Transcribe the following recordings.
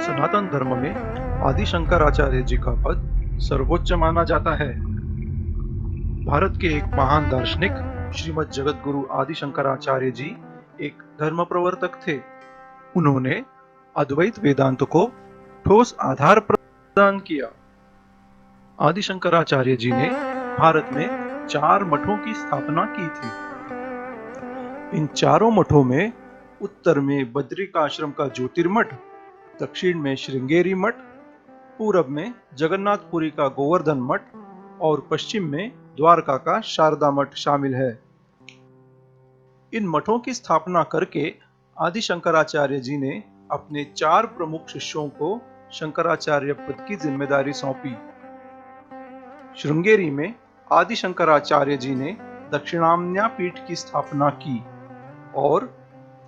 सनातन धर्म में आदि शंकराचार्य जी का पद सर्वोच्च माना जाता है। भारत के एक महान दार्शनिक श्रीमद् जगत गुरु आदि शंकराचार्य जी एक धर्म प्रवर्तक थे। उन्होंने अद्वैत वेदांत को ठोस आधार प्रदान किया। आदि शंकराचार्य जी ने भारत में 4 मठों की स्थापना की थी। इन चारों मठों में उत्तर में बद्रिकाश्रम का ज्योतिर्मठ, दक्षिण में श्रृंगेरी मठ, पूरब में जगन्नाथपुरी का गोवर्धन मठ और पश्चिम में द्वारका का शारदा मठ शामिल है। इन मठों की स्थापना करके आदि शंकराचार्य जी ने अपने 4 प्रमुख शिष्यों को शंकराचार्य पद की जिम्मेदारी सौंपी। श्रृंगेरी में आदि शंकराचार्य जी ने दक्षिणाम्न्या पीठ की स्थापना की और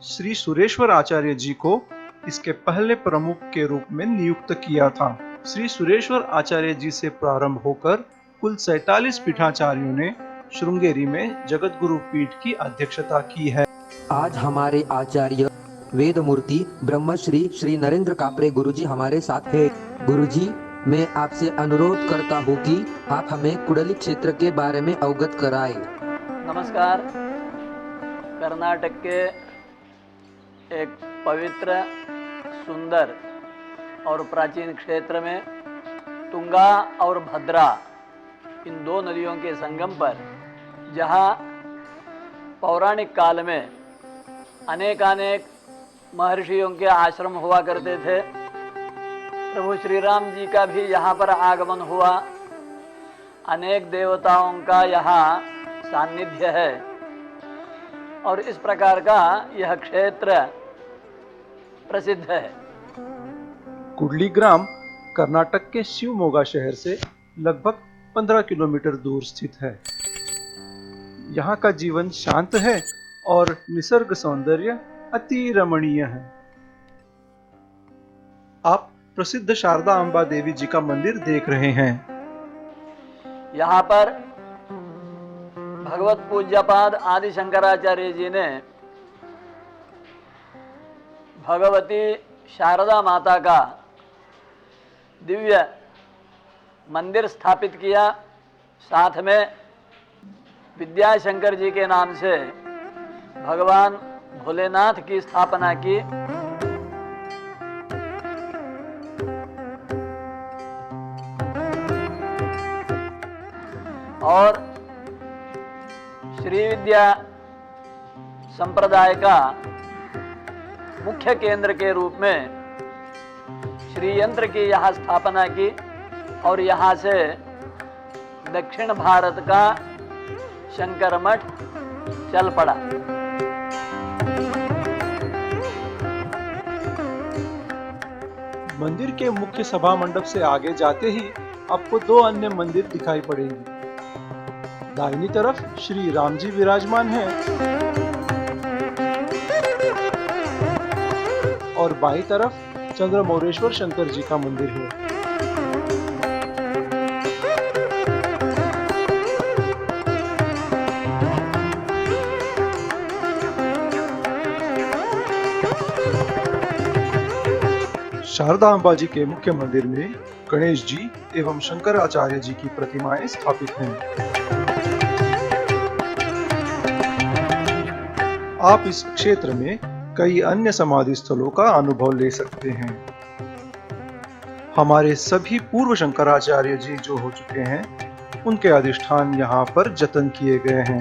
श्री सुरेश्वर आचार्य जी को इसके पहले प्रमुख के रूप में नियुक्त किया था। श्री सुरेश्वर आचार्य जी से प्रारंभ होकर कुल 47 पीठाचार्यों ने श्रृंगेरी में जगत गुरु पीठ की अध्यक्षता की है। आज हमारे आचार्य वेद मूर्ति ब्रह्मश्री श्री नरेंद्र कापरे गुरुजी हमारे साथ है। गुरुजी, मैं आपसे अनुरोध करता हूँ कि आप हमें कुडली क्षेत्र के बारे में अवगत कराएं। नमस्कार। कर्नाटक के एक पवित्र, सुंदर और प्राचीन क्षेत्र में तुंगा और भद्रा, इन 2 नदियों के संगम पर, जहाँ पौराणिक काल में अनेकानेक महर्षियों के आश्रम हुआ करते थे। प्रभु श्री राम जी का भी यहाँ पर आगमन हुआ। अनेक देवताओं का यहाँ सानिध्य है और इस प्रकार का यह क्षेत्र प्रसिद्ध है। कुडली ग्राम कर्नाटक के शिवमोगा शहर से लगभग 15 किलोमीटर दूर स्थित है। यहाँ का जीवन शांत है और निसर्ग सौंदर्य अति रमणीय है। आप प्रसिद्ध शारदा अंबा देवी जी का मंदिर देख रहे हैं। यहाँ पर भगवत पूज्यपाद आदि शंकराचार्य जी ने भगवती शारदा माता का दिव्य मंदिर स्थापित किया। साथ में विद्याशंकर जी के नाम से भगवान भोलेनाथ की स्थापना की। और श्री विद्या संप्रदाय का मुख्य केंद्र के रूप में श्री यंत्र की यहाँ स्थापना की और यहाँ से दक्षिण भारत का शंकर मठ चल पड़ा। मंदिर के मुख्य सभा मंडप से आगे जाते ही आपको 2 अन्य मंदिर दिखाई पड़ेंगे। दाहिनी तरफ श्री राम जी विराजमान हैं और बाईं तरफ चंद्रमौरेश्वर शंकर जी का मंदिर है। शारदा अंबा जी के मुख्य मंदिर में गणेश जी एवं शंकराचार्य जी की प्रतिमाएं स्थापित हैं। आप इस क्षेत्र में कई अन्य समाधि स्थलों का अनुभव ले सकते हैं। हमारे सभी पूर्व शंकराचार्य जी जो हो चुके हैं, उनके अधिष्ठान यहाँ पर जतन किए गए हैं।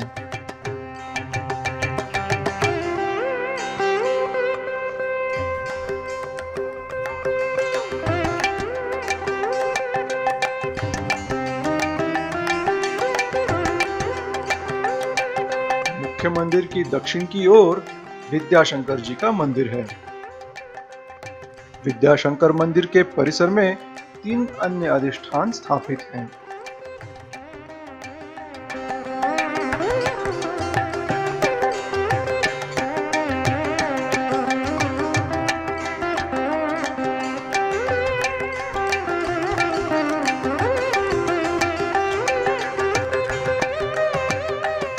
मुख्य मंदिर की दक्षिण की ओर विद्याशंकर जी का मंदिर है। विद्याशंकर मंदिर के परिसर में 3 अन्य अधिष्ठान स्थापित हैं।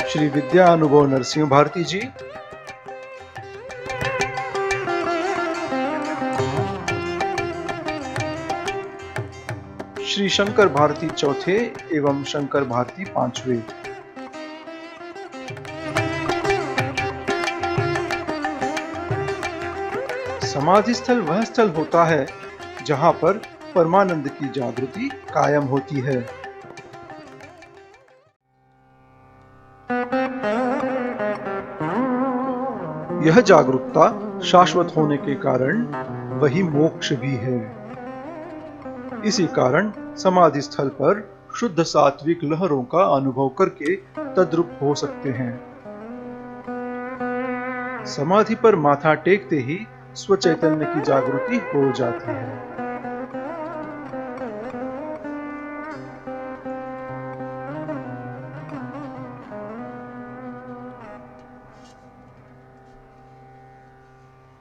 श्री विद्या अनुभव नरसिंह भारती जी, श्री शंकर भारती चौथे एवं शंकर भारती पांचवे। समाधि स्थल वह स्थल होता है जहां पर परमानंद की जागृति कायम होती है। यह जागरूकता शाश्वत होने के कारण वही मोक्ष भी है। इसी कारण समाधि स्थल पर शुद्ध सात्विक लहरों का अनुभव करके तद्रुप हो सकते हैं। समाधि पर माथा टेकते ही स्वचैतन्य की जागृति हो जाती है।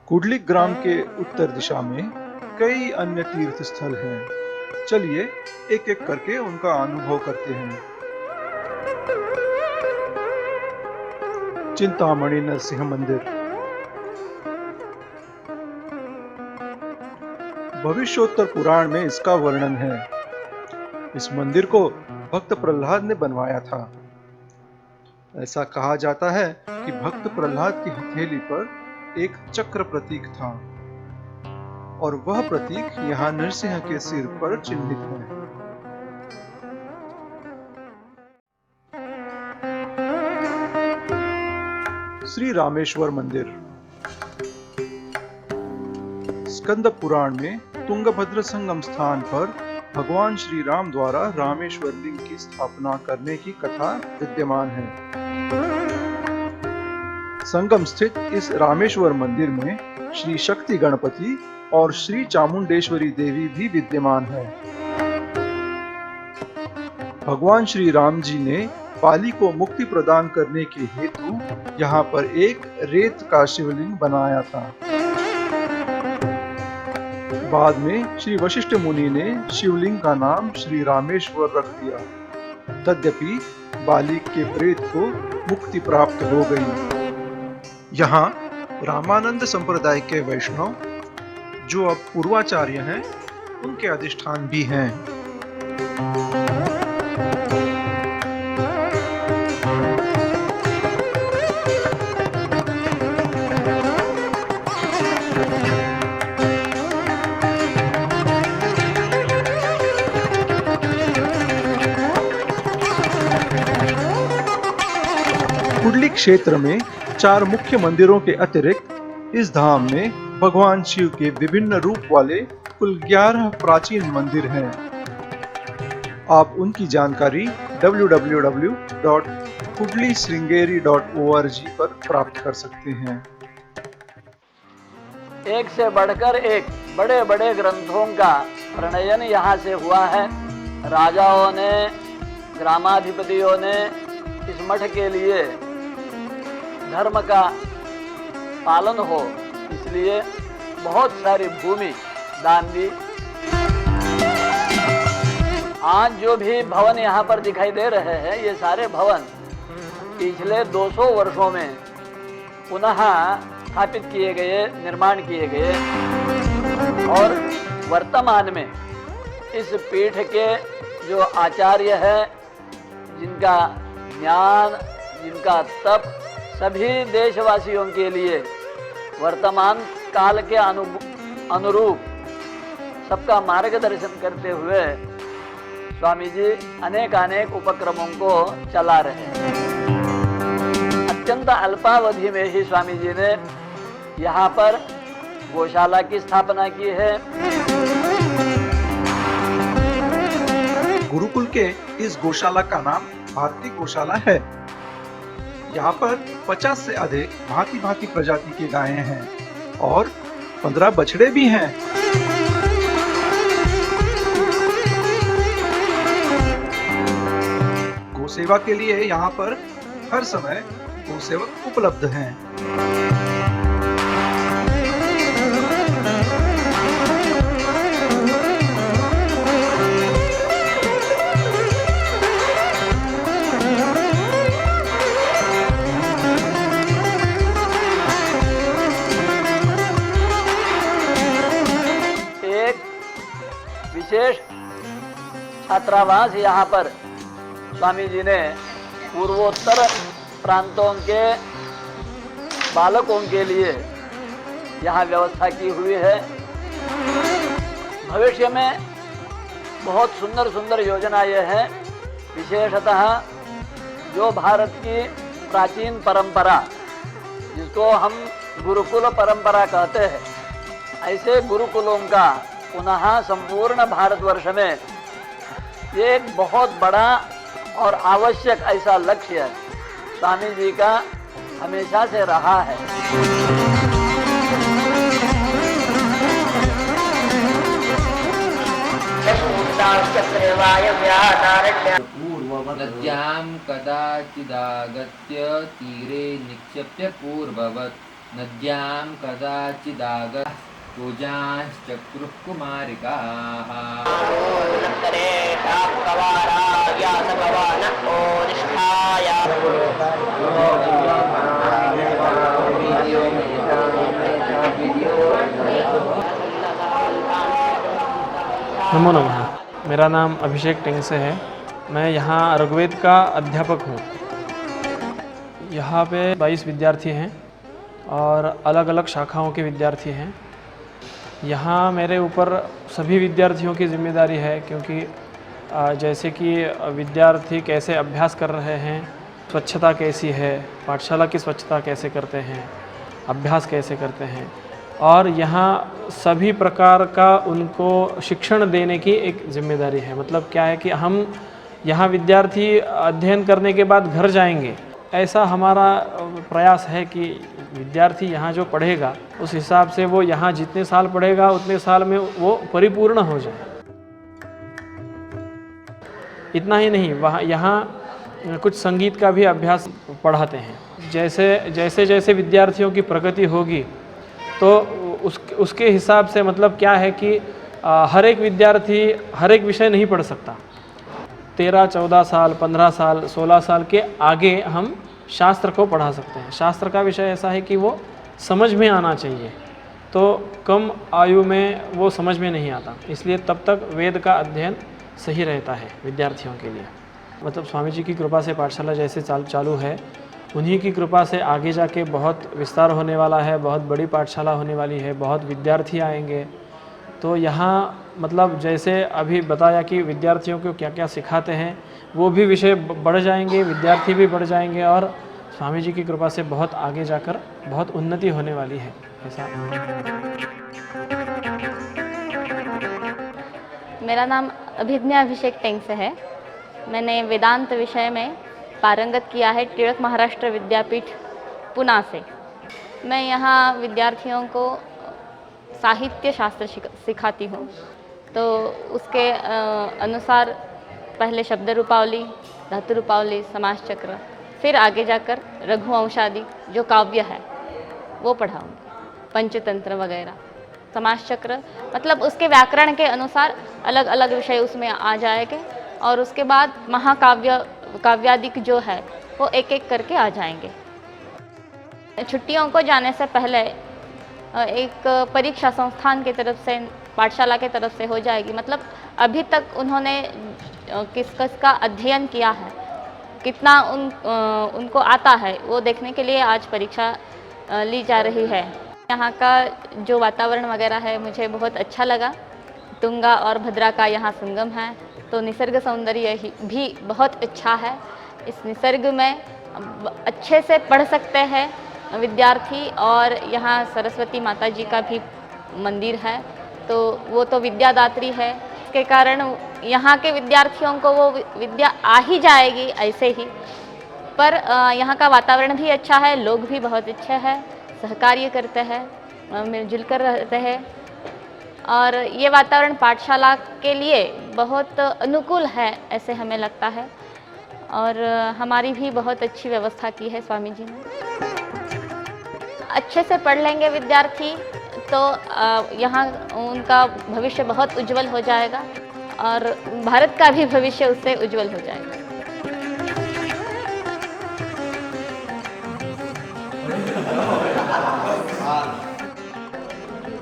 कुडलिक ग्राम के उत्तर दिशा में कई अन्य तीर्थ स्थल हैं। चलिए एक एक करके उनका अनुभव करते हैं। चिंतामणि नरसिंह मंदिर। भविष्योत्तर पुराण में इसका वर्णन है। इस मंदिर को भक्त प्रहलाद ने बनवाया था। ऐसा कहा जाता है कि भक्त प्रहलाद की हथेली पर एक चक्र प्रतीक था और वह प्रतीक यहाँ नरसिंह के सिर पर चिन्हित है। श्री रामेश्वर मंदिर। स्कंद पुराण में तुंगभद्र संगम स्थान पर भगवान श्री राम द्वारा रामेश्वर लिंग की स्थापना करने की कथा विद्यमान है। संगम स्थित इस रामेश्वर मंदिर में श्री शक्ति गणपति और श्री चामुंडेश्वरी देवी भी विद्यमान है। भगवान श्री राम जी ने बाली को मुक्ति प्रदान करने के हेतु यहाँ पर एक रेत का शिवलिंग बनाया था। बाद में श्री वशिष्ठ मुनि ने शिवलिंग का नाम श्री रामेश्वर रख दिया। तद्यपि बाली के प्रेत को मुक्ति प्राप्त हो गई। यहाँ रामानंद संप्रदाय के वैष्णव जो अब पूर्वाचार्य हैं, उनके अधिष्ठान भी हैं। कुडली क्षेत्र में 4 मुख्य मंदिरों के अतिरिक्त इस धाम में भगवान शिव के विभिन्न रूप वाले कुल 11 प्राचीन मंदिर हैं। आप उनकी जानकारी www.kudlisringeri.org पर प्राप्त कर सकते हैं। एक से बढ़कर एक बड़े बड़े ग्रंथों का प्रणयन यहाँ से हुआ है। राजाओं ने, ग्रामाधिपतियों ने इस मठ के लिए धर्म का पालन हो, इसलिए बहुत सारी भूमि दान दी। आज जो भी भवन यहाँ पर दिखाई दे रहे हैं, ये सारे भवन पिछले 200 वर्षों में पुनः स्थापित किए गए, निर्माण किए गए और वर्तमान में इस पीठ के जो आचार्य है, जिनका ज्ञान, जिनका तप सभी देशवासियों के लिए वर्तमान काल के अनुरूप सबका मार्गदर्शन करते हुए स्वामी जी अनेक उपक्रमों को चला रहे हैं। अत्यंत अल्पावधि में ही स्वामी जी ने यहाँ पर गौशाला की स्थापना की है। गुरुकुल के इस गौशाला का नाम भारती गौशाला है। यहाँ पर 50 से अधिक भांति भांति प्रजाति के गायें हैं और 15 बछड़े भी हैं। गौसेवा के लिए यहाँ पर हर समय गौसेवक उपलब्ध हैं। विशेष छात्रावास यहाँ पर स्वामी जी ने पूर्वोत्तर प्रांतों के बालकों के लिए यहाँ व्यवस्था की हुई है। भविष्य में बहुत सुंदर सुंदर योजना ये है। विशेषतः जो भारत की प्राचीन परंपरा, जिसको हम गुरुकुल परंपरा कहते हैं, ऐसे गुरुकुलों का पुनः संपूर्ण भारतवर्ष में ये एक बहुत बड़ा और आवश्यक ऐसा लक्ष्य स्वामी जी का हमेशा से रहा है। नद्यां कदाचिदागत्य तीरे निक्षेप्य पूर्ववत् नद्यां कदाचिदागत्य पूजाश्चक्रुः कुमारिकाः। नमो नमः। मेरा नाम अभिषेक टेंगसे है। मैं यहाँ ऋग्वेद का अध्यापक हूँ। यहाँ पे 22 विद्यार्थी हैं और अलग अलग शाखाओं के विद्यार्थी हैं। यहाँ मेरे ऊपर सभी विद्यार्थियों की जिम्मेदारी है, क्योंकि जैसे कि विद्यार्थी कैसे अभ्यास कर रहे हैं, स्वच्छता कैसी है, पाठशाला की स्वच्छता कैसे करते हैं, अभ्यास कैसे करते हैं, और यहाँ सभी प्रकार का उनको शिक्षण देने की एक जिम्मेदारी है। मतलब क्या है कि हम यहाँ विद्यार्थी अध्ययन करने के बाद घर जाएंगे, ऐसा हमारा प्रयास है कि विद्यार्थी यहाँ जो पढ़ेगा उस हिसाब से वो यहाँ जितने साल पढ़ेगा उतने साल में वो परिपूर्ण हो जाए। इतना ही नहीं, वहाँ यहाँ कुछ संगीत का भी अभ्यास पढ़ाते हैं। जैसे जैसे विद्यार्थियों की प्रगति होगी तो उसके हिसाब से, मतलब क्या है कि हर एक विद्यार्थी हर एक विषय नहीं पढ़ सकता। 13, 14 साल, 15 साल, 16 साल के आगे हम शास्त्र को पढ़ा सकते हैं। शास्त्र का विषय ऐसा है कि वो समझ में आना चाहिए, तो कम आयु में वो समझ में नहीं आता, इसलिए तब तक वेद का अध्ययन सही रहता है विद्यार्थियों के लिए। मतलब स्वामी जी की कृपा से पाठशाला जैसे चालू है, उन्हीं की कृपा से आगे जाके बहुत विस्तार होने वाला है, बहुत बड़ी पाठशाला होने वाली है, बहुत विद्यार्थी आएंगे। तो यहाँ मतलब जैसे अभी बताया कि विद्यार्थियों को क्या क्या सिखाते हैं, वो भी विषय बढ़ जाएंगे, विद्यार्थी भी बढ़ जाएंगे और स्वामी जी की कृपा से बहुत आगे जाकर बहुत उन्नति होने वाली है। ऐसा। मेरा नाम अभिज्ञा अभिषेक टेंगसे है। मैंने वेदांत विषय में पारंगत किया है टिळक महाराष्ट्र विद्यापीठ पुणे से। मैं यहाँ विद्यार्थियों को साहित्य शास्त्र सिखाती हूँ। तो उसके अनुसार पहले शब्द रूपावली, धातु रूपावली, समास चक्र, फिर आगे जाकर रघुवंश आदि जो काव्य है वो पढ़ाऊँगी, पंचतंत्र वगैरह। समास चक्र मतलब उसके व्याकरण के अनुसार अलग अलग विषय उसमें आ जाएंगे, और उसके बाद काव्यादिक जो है वो एक एक करके आ जाएंगे। छुट्टियों को जाने से पहले एक परीक्षा संस्थान की तरफ से, पाठशाला की तरफ से हो जाएगी। मतलब अभी तक उन्होंने किस का अध्ययन किया है, कितना उनको आता है, वो देखने के लिए आज परीक्षा ली जा रही है। यहाँ का जो वातावरण वगैरह है मुझे बहुत अच्छा लगा। तुंगा और भद्रा का यहाँ संगम है, तो निसर्ग सौंदर्य भी बहुत अच्छा है। इस निसर्ग में अच्छे से पढ़ सकते हैं विद्यार्थी, और यहाँ सरस्वती माता जी का भी मंदिर है, तो वो तो विद्यादात्री है। इसके कारण यहाँ के विद्यार्थियों को वो विद्या आ ही जाएगी ऐसे ही। पर यहाँ का वातावरण भी अच्छा है, लोग भी बहुत अच्छे हैं, सहकार्य करते हैं, मिलजुल कर रहते हैं, और ये वातावरण पाठशाला के लिए बहुत अनुकूल है ऐसे हमें लगता है। और हमारी भी बहुत अच्छी व्यवस्था की है स्वामी जी ने। अच्छे से पढ़ लेंगे विद्यार्थी तो यहाँ उनका भविष्य बहुत उज्जवल हो जाएगा, और भारत का भी भविष्य उससे उज्जवल हो जाएगा।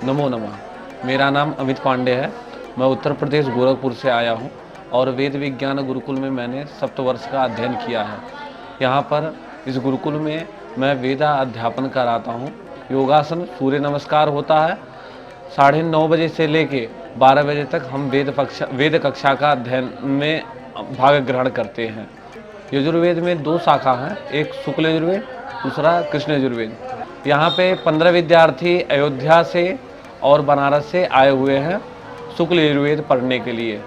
नमो नमः। मेरा नाम अमित पांडे है। मैं उत्तर प्रदेश गोरखपुर से आया हूँ और वेद विज्ञान गुरुकुल में मैंने सप्तवर्ष का अध्ययन किया है। यहाँ पर इस गुरुकुल में मैं वेदा अध्यापन कराता हूँ। योगासन, सूर्य नमस्कार होता है। 9:30 बजे से लेके 12 बजे तक हम वेद कक्षा का अध्ययन में भाग ग्रहण करते हैं। यजुर्वेद में 2 शाखा हैं, एक शुक्ल यजुर्वेद, दूसरा कृष्ण यजुर्वेद। यहाँ पे 15 विद्यार्थी अयोध्या से और बनारस से आए हुए हैं शुक्ल यजुर्वेद पढ़ने के लिए।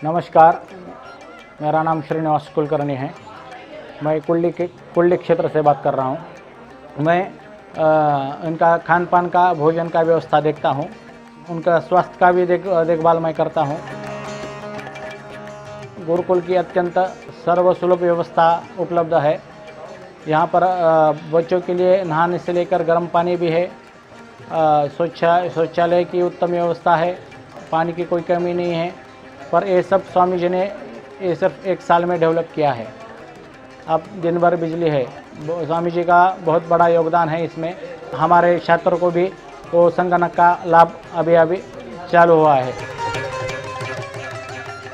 नमस्कार, मेरा नाम श्रीनिवास कुलकर्णी है। मैं कुल्ली क्षेत्र से बात कर रहा हूँ। मैं इनका खान पान का, भोजन का व्यवस्था देखता हूँ। उनका स्वास्थ्य का भी देखभाल मैं करता हूँ। गुरुकुल की अत्यंत सर्वसुलभ व्यवस्था उपलब्ध है। यहाँ पर बच्चों के लिए नहाने से लेकर गर्म पानी भी है। शौचालय की उत्तम व्यवस्था है। पानी की कोई कमी नहीं है। पर ये सब स्वामी जी ने ये सिर्फ 1 साल में डेवलप किया है। अब दिन भर बिजली है। स्वामी जी का बहुत बड़ा योगदान है इसमें। हमारे छात्रों को भी वो संगणक का लाभ अभी चालू हुआ है।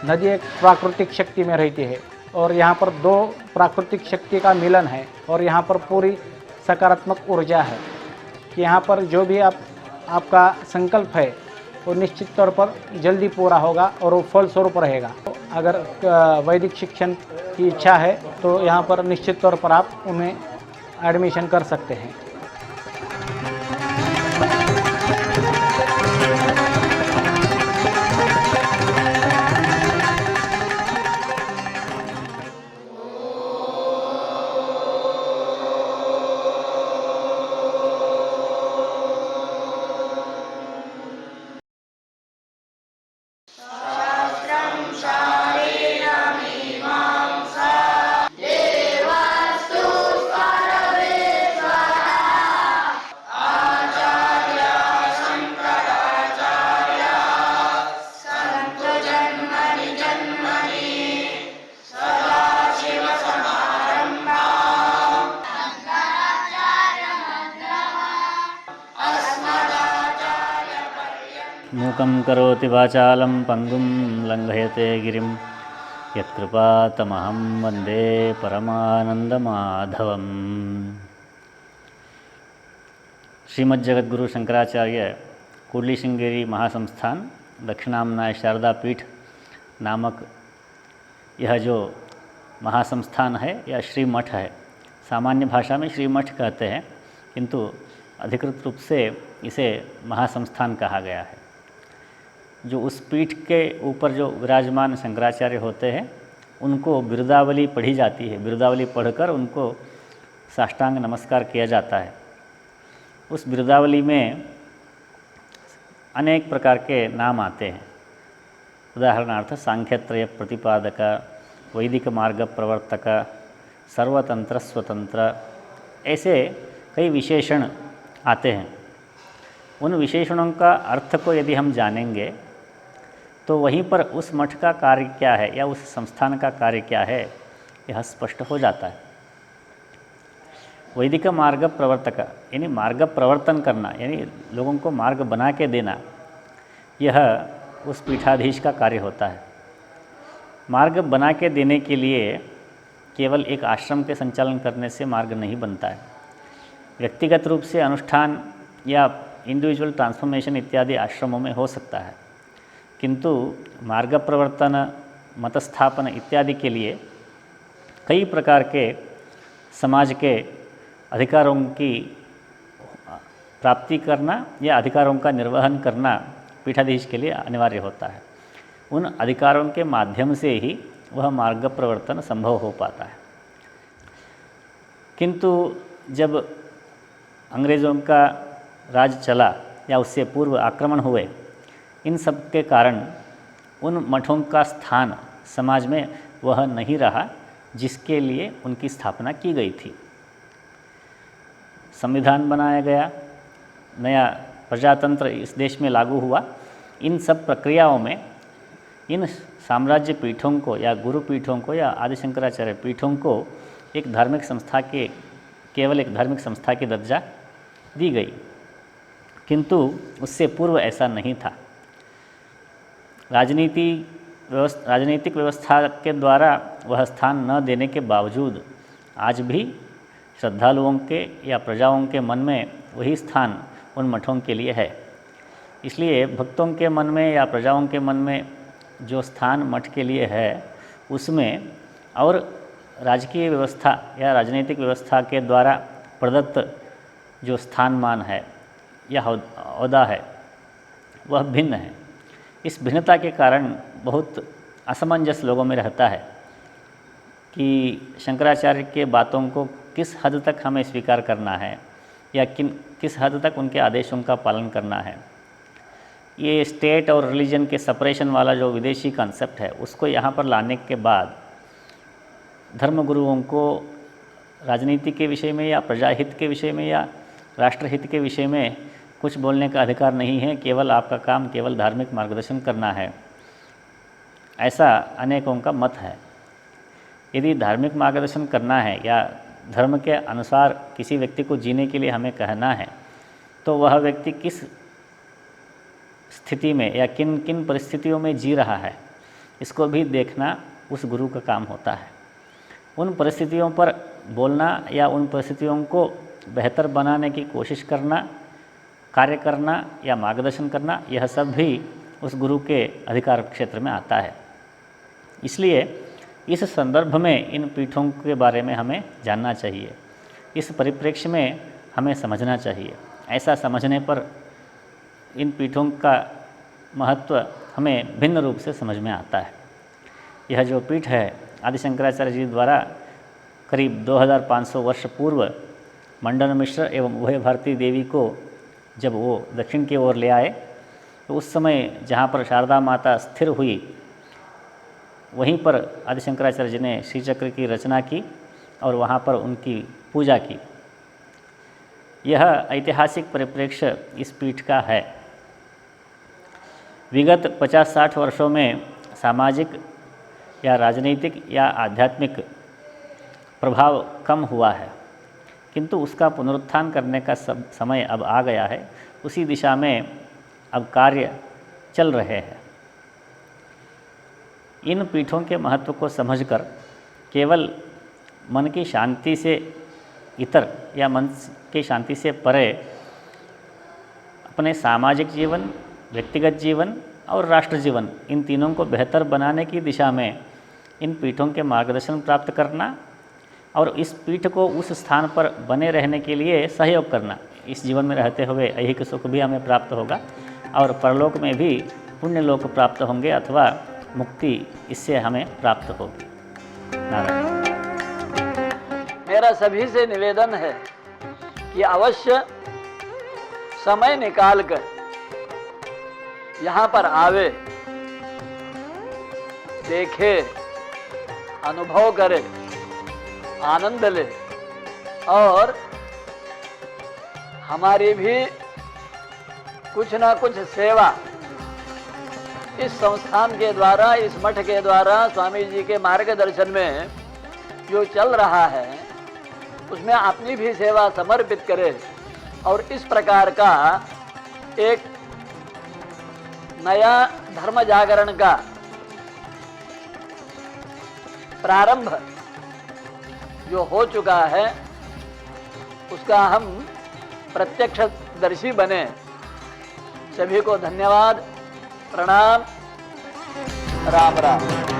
नदी एक प्राकृतिक शक्ति में रहती है और यहाँ पर 2 प्राकृतिक शक्ति का मिलन है और यहाँ पर पूरी सकारात्मक ऊर्जा है कि यहाँ पर जो भी आपका संकल्प है वो निश्चित तौर पर जल्दी पूरा होगा और वो फल स्वरूप रहेगा। तो अगर वैदिक शिक्षण की इच्छा है तो यहाँ पर निश्चित तौर पर आप उन्हें एडमिशन कर सकते हैं। मूकं करोति वाचालं पंगुं लंघयते गिरिं यत्कृपातमहं वन्दे परमानंदमाधवम्। श्रीमज्जगद्गुरु शंकराचार्य कुर्ली श्रृंगेरी महासंस्थान दक्षिणाम्नाय शारदा पीठ नामक यह जो महासंस्थान है यह श्रीमठ है। सामान्य भाषा में श्रीमठ कहते हैं, किंतु अधिकृत रूप से इसे महासंस्थान कहा गया है। जो उस पीठ के ऊपर जो विराजमान शंकराचार्य होते हैं उनको बिरुदावली पढ़ी जाती है। बिरुदावली पढ़कर उनको साष्टांग नमस्कार किया जाता है। उस बिरुदावली में अनेक प्रकार के नाम आते हैं। उदाहरणार्थ सांख्यत्रय प्रतिपादक, वैदिक मार्ग प्रवर्तक, सर्वतंत्र स्वतंत्र, ऐसे कई विशेषण आते हैं। उन विशेषणों का अर्थ को यदि हम जानेंगे तो वहीं पर उस मठ का कार्य क्या है या उस संस्थान का कार्य क्या है यह स्पष्ट हो जाता है। वैदिक मार्ग प्रवर्तक यानी मार्ग प्रवर्तन करना, यानी लोगों को मार्ग बना के देना, यह उस पीठाधीश का कार्य होता है। मार्ग बना के देने के लिए केवल एक आश्रम के संचालन करने से मार्ग नहीं बनता है। व्यक्तिगत रूप से अनुष्ठान या इंडिविजुअल ट्रांसफॉर्मेशन इत्यादि आश्रमों में हो सकता है, किंतु मार्ग प्रवर्तन, मत स्थापन इत्यादि के लिए कई प्रकार के समाज के अधिकारों की प्राप्ति करना या अधिकारों का निर्वहन करना पीठाधीश के लिए अनिवार्य होता है। उन अधिकारों के माध्यम से ही वह मार्ग प्रवर्तन संभव हो पाता है। किंतु जब अंग्रेज़ों का राज चला या उससे पूर्व आक्रमण हुए, इन सब के कारण उन मठों का स्थान समाज में वह नहीं रहा जिसके लिए उनकी स्थापना की गई थी। संविधान बनाया गया, नया प्रजातंत्र इस देश में लागू हुआ। इन सब प्रक्रियाओं में इन साम्राज्य पीठों को या गुरु पीठों को या आदि शंकराचार्य पीठों को एक धार्मिक संस्था के केवल एक धार्मिक संस्था की दर्जा दी गई, किंतु उससे पूर्व ऐसा नहीं था। राजनीतिक व्यवस्था के द्वारा वह स्थान न देने के बावजूद आज भी श्रद्धालुओं के या प्रजाओं के मन में वही स्थान उन मठों के लिए है। इसलिए भक्तों के मन में या प्रजाओं के मन में जो स्थान मठ के लिए है, उसमें और राजकीय व्यवस्था या राजनीतिक व्यवस्था के द्वारा प्रदत्त जो स्थान मान है या ओहदा है, वह भिन्न है। इस भिन्नता के कारण बहुत असमंजस लोगों में रहता है कि शंकराचार्य के बातों को किस हद तक हमें स्वीकार करना है या किस हद तक उनके आदेशों का पालन करना है। ये स्टेट और रिलीजन के सेपरेशन वाला जो विदेशी कॉन्सेप्ट है, उसको यहाँ पर लाने के बाद धर्मगुरुओं को राजनीति के विषय में या प्रजाहित के विषय में या राष्ट्रहित के विषय में कुछ बोलने का अधिकार नहीं है। केवल आपका काम केवल धार्मिक मार्गदर्शन करना है, ऐसा अनेकों का मत है। यदि धार्मिक मार्गदर्शन करना है या धर्म के अनुसार किसी व्यक्ति को जीने के लिए हमें कहना है, तो वह व्यक्ति किस स्थिति में या किन किन परिस्थितियों में जी रहा है, इसको भी देखना उस गुरु का काम होता है। उन परिस्थितियों पर बोलना या उन परिस्थितियों को बेहतर बनाने की कोशिश करना, कार्य करना या मार्गदर्शन करना, यह सब भी उस गुरु के अधिकार क्षेत्र में आता है। इसलिए इस संदर्भ में इन पीठों के बारे में हमें जानना चाहिए, इस परिप्रेक्ष्य में हमें समझना चाहिए। ऐसा समझने पर इन पीठों का महत्व हमें भिन्न रूप से समझ में आता है। यह जो पीठ है आदि शंकराचार्य जी द्वारा करीब 2500 वर्ष पूर्व मंडन मिश्र एवं उभय भारती देवी को जब वो दक्षिण की ओर ले आए, तो उस समय जहाँ पर शारदा माता स्थिर हुई, वहीं पर आदि शंकराचार्य जी ने श्री चक्र की रचना की और वहाँ पर उनकी पूजा की। यह ऐतिहासिक परिप्रेक्ष्य इस पीठ का है। विगत 50-60 वर्षों में सामाजिक या राजनीतिक या आध्यात्मिक प्रभाव कम हुआ है, किंतु उसका पुनरुत्थान करने का समय अब आ गया है। उसी दिशा में अब कार्य चल रहे हैं। इन पीठों के महत्व को समझकर केवल मन की शांति से इतर या मन की शांति से परे अपने सामाजिक जीवन, व्यक्तिगत जीवन और राष्ट्र जीवन, इन तीनों को बेहतर बनाने की दिशा में इन पीठों के मार्गदर्शन प्राप्त करना और इस पीठ को उस स्थान पर बने रहने के लिए सहयोग करना, इस जीवन में रहते हुए ऐहिक सुख भी हमें प्राप्त होगा और परलोक में भी पुण्य लोक प्राप्त होंगे अथवा मुक्ति इससे हमें प्राप्त होगी। नारायण। मेरा सभी से निवेदन है कि अवश्य समय निकालकर यहाँ पर आवे, देखे, अनुभव करे, आनंद ले और हमारी भी कुछ ना कुछ सेवा इस संस्थान के द्वारा, इस मठ के द्वारा स्वामी जी के मार्गदर्शन में जो चल रहा है, उसमें अपनी भी सेवा समर्पित करे और इस प्रकार का एक नया धर्म जागरण का प्रारंभ जो हो चुका है, उसका हम प्रत्यक्षदर्शी बने। सभी को धन्यवाद, प्रणाम, राम राम।